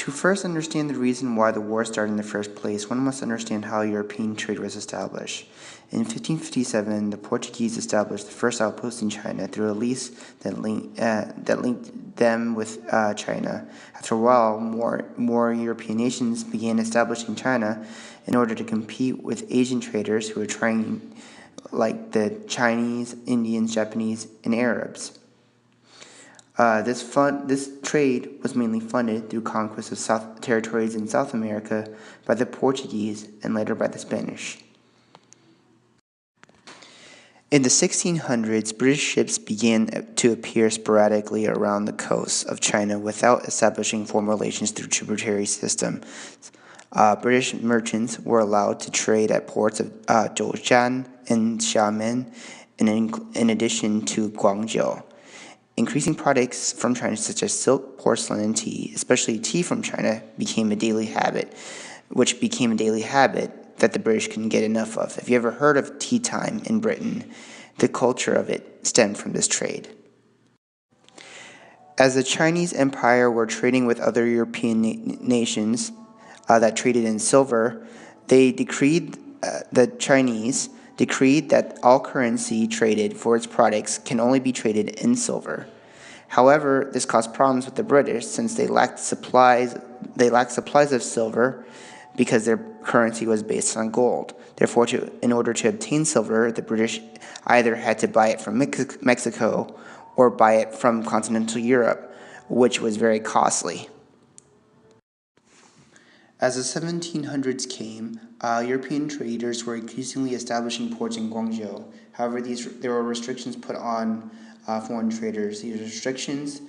To first understand the reason why the war started in the first place, one must understand how European trade was established. In 1557, the Portuguese established the first outpost in China through a lease that linked them with China. After a while, more European nations began establishing China in order to compete with Asian traders who were trying, like the Chinese, Indians, Japanese, and Arabs. This trade was mainly funded through conquest of territories in South America by the Portuguese and later by the Spanish. In the 1600s, British ships began to appear sporadically around the coasts of China without establishing formal relations through tributary systems. British merchants were allowed to trade at ports of Zhoushan and Xiamen, in addition to Guangzhou. Increasing products from China, such as silk, porcelain, and tea, especially tea from China, became a daily habit that the British couldn't get enough of. Have you ever heard of tea time in Britain? The culture of it stemmed from this trade. As the Chinese Empire were trading with other European nations that traded in silver, the Chinese decreed that all currency traded for its products can only be traded in silver. However, this caused problems with the British since they lacked supplies of silver because their currency was based on gold. Therefore, in order to obtain silver, the British either had to buy it from Mexico or buy it from continental Europe, which was very costly. As the 1700s came, European traders were increasingly establishing ports in Guangzhou. However, there were restrictions put on foreign traders. These restrictions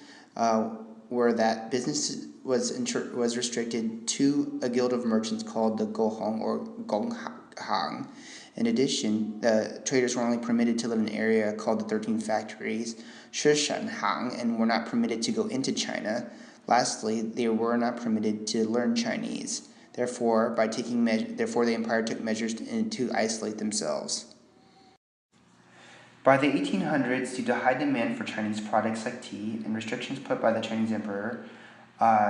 were that business was restricted to a guild of merchants called the Gohong or Gonghang. In addition, the traders were only permitted to live in an area called the 13 Factories, Shishanhang, and were not permitted to go into China. Lastly, they were not permitted to learn Chinese. Therefore, the empire took measures to isolate themselves. By the 1800s, due to high demand for Chinese products like tea and restrictions put by the Chinese emperor,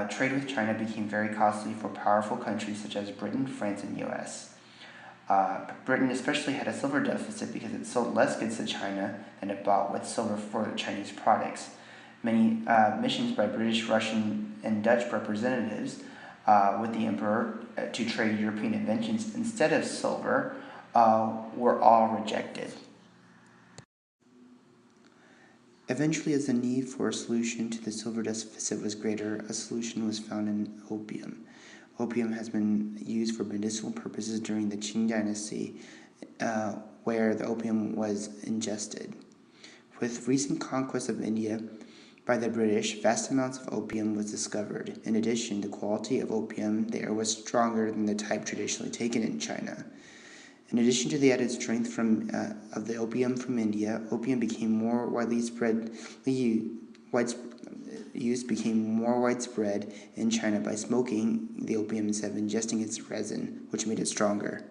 trade with China became very costly for powerful countries such as Britain, France, and US. Britain especially had a silver deficit because it sold less goods to China than it bought with silver for Chinese products. Many missions by British, Russian, and Dutch representatives with the emperor to trade European inventions instead of silver were all rejected. Eventually, as the need for a solution to the silver deficit was greater, a solution was found in opium. Opium has been used for medicinal purposes during the Qing dynasty, where the opium was ingested. With recent conquest of India by the British, vast amounts of opium was discovered. In addition, the quality of opium there was stronger than the type traditionally taken in China. In addition to the added strength of the opium from India, opium became more widespread in China by smoking the opium instead of ingesting its resin, which made it stronger.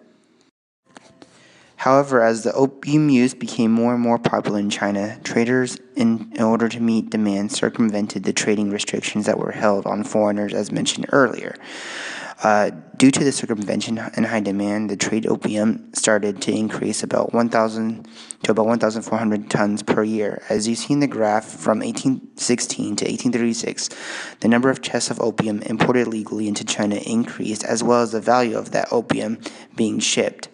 However, as the opium use became more and more popular in China, traders, in order to meet demand, circumvented the trading restrictions that were held on foreigners, as mentioned earlier. Due to the circumvention and high demand, the trade opium started to increase about 1,400 tons per year. As you see in the graph, from 1816 to 1836, the number of chests of opium imported legally into China increased, as well as the value of that opium being shipped.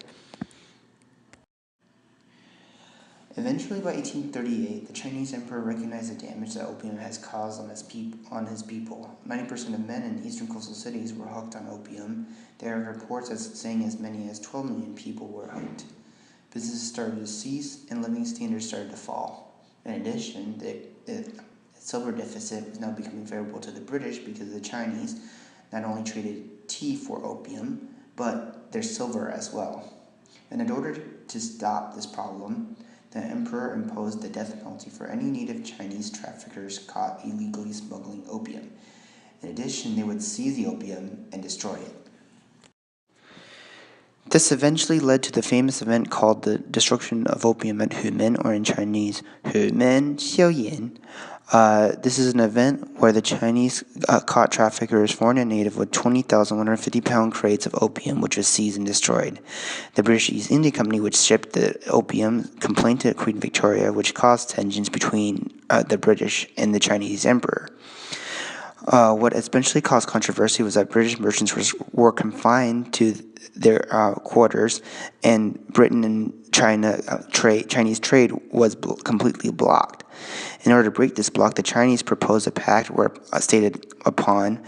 Eventually, by 1838, the Chinese emperor recognized the damage that opium has caused on his people. 90% of men in eastern coastal cities were hooked on opium. There are reports saying as many as 12 million people were hooked. Businesses started to cease, and living standards started to fall. In addition, the silver deficit was now becoming favorable to the British because the Chinese not only traded tea for opium, but their silver as well. And in order to stop this problem, the emperor imposed the death penalty for any native Chinese traffickers caught illegally smuggling opium. In addition, they would seize the opium and destroy it. This eventually led to the famous event called the destruction of opium at Humen, or in Chinese, Humen Xiaoyan, This is an event where the Chinese caught traffickers, foreign and native, with 20,150-pound crates of opium, which was seized and destroyed. The British East India Company, which shipped the opium, complained to Queen Victoria, which caused tensions between the British and the Chinese emperor. What eventually caused controversy was that British merchants were confined to their quarters, and Britain and Chinese trade was completely blocked. In order to break this block, the Chinese proposed a pact where stated upon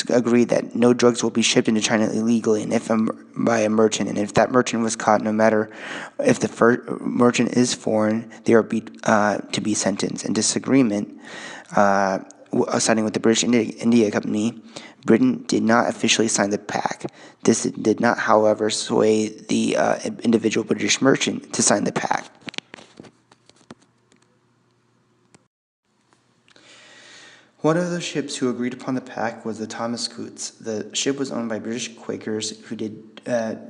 agreed that no drugs will be shipped into China illegally, and if by a merchant, and if that merchant was caught, no matter if the merchant is foreign, they are to be sentenced. In disagreement, siding with the British India Company, Britain did not officially sign the pact. This did not, however, sway the individual British merchant to sign the pact. One of the ships who agreed upon the pact was the Thomas Coutts. The ship was owned by British Quakers who did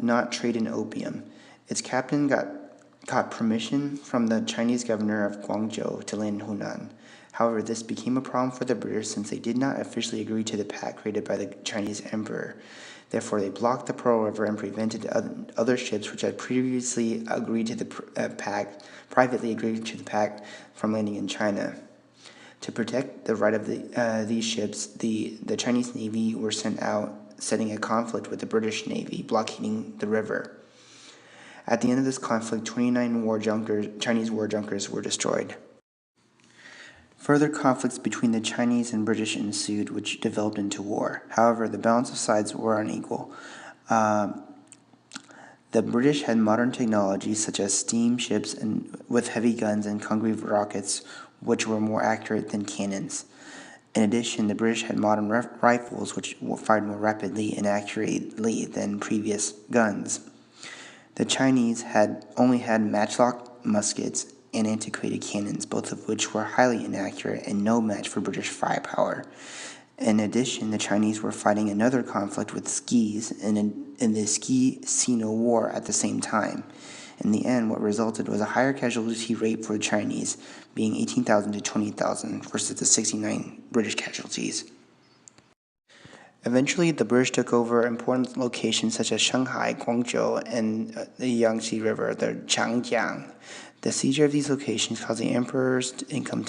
not trade in opium. Its captain got permission from the Chinese governor of Guangzhou to land in Hunan. However, this became a problem for the British since they did not officially agree to the pact created by the Chinese emperor. Therefore, they blocked the Pearl River and prevented other ships which had previously agreed to the pact, privately agreed to the pact, from landing in China. To protect the right of these ships, the Chinese Navy were sent out, setting a conflict with the British Navy, blockading the river. At the end of this conflict, 29 Chinese war junkers were destroyed. Further conflicts between the Chinese and British ensued, which developed into war. However, the balance of sides were unequal. The British had modern technology such as steamships with heavy guns and concrete rockets, which were more accurate than cannons. In addition, the British had modern rifles, which fired more rapidly and accurately than previous guns. The Chinese only had matchlock muskets and antiquated cannons, both of which were highly inaccurate and no match for British firepower. In addition, the Chinese were fighting another conflict with skis in the Ski-Sino War at the same time. In the end, what resulted was a higher casualty rate for the Chinese, being 18,000 to 20,000 versus the 69 British casualties. Eventually, the British took over important locations such as Shanghai, Guangzhou, and the Yangtze River, the Changjiang. The seizure of these locations caused the emperor's income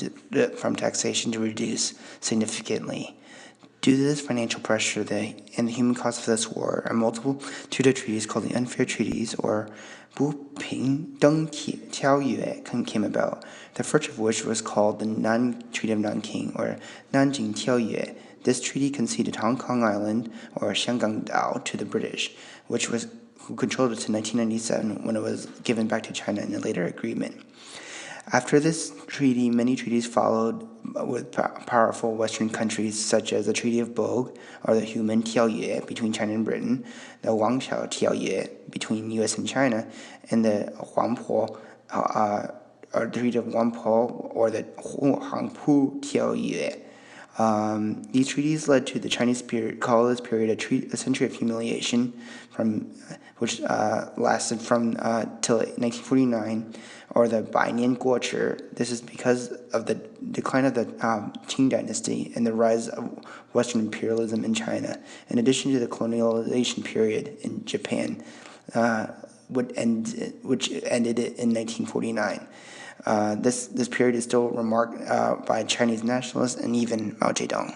from taxation to reduce significantly. Due to this financial pressure and the human cost of this war, a multitude of treaties called the unfair treaties, or 不平等条约, came about. The first of which was called the Treaty of Nanking, or Nanjing 条约. This treaty conceded Hong Kong Island, or Xianggang Dao, to the British, who controlled it to 1997, when it was given back to China in a later agreement. After this treaty, many treaties followed with powerful Western countries, such as the Treaty of Bogue, or the Human 条约 between China and Britain, the Wangshao 条约 between U.S. and China, and the Huangpo, or the Treaty of Huangpo, or the Hangpu 条约. These treaties led to the Chinese call this period a century of humiliation, which lasted from till 1949, or the Bainian Guochi. This is because of the decline of the Qing dynasty and the rise of Western imperialism in China, in addition to the colonialization period in Japan, which ended in 1949. This period is still remarked by Chinese nationalists and even Mao Zedong.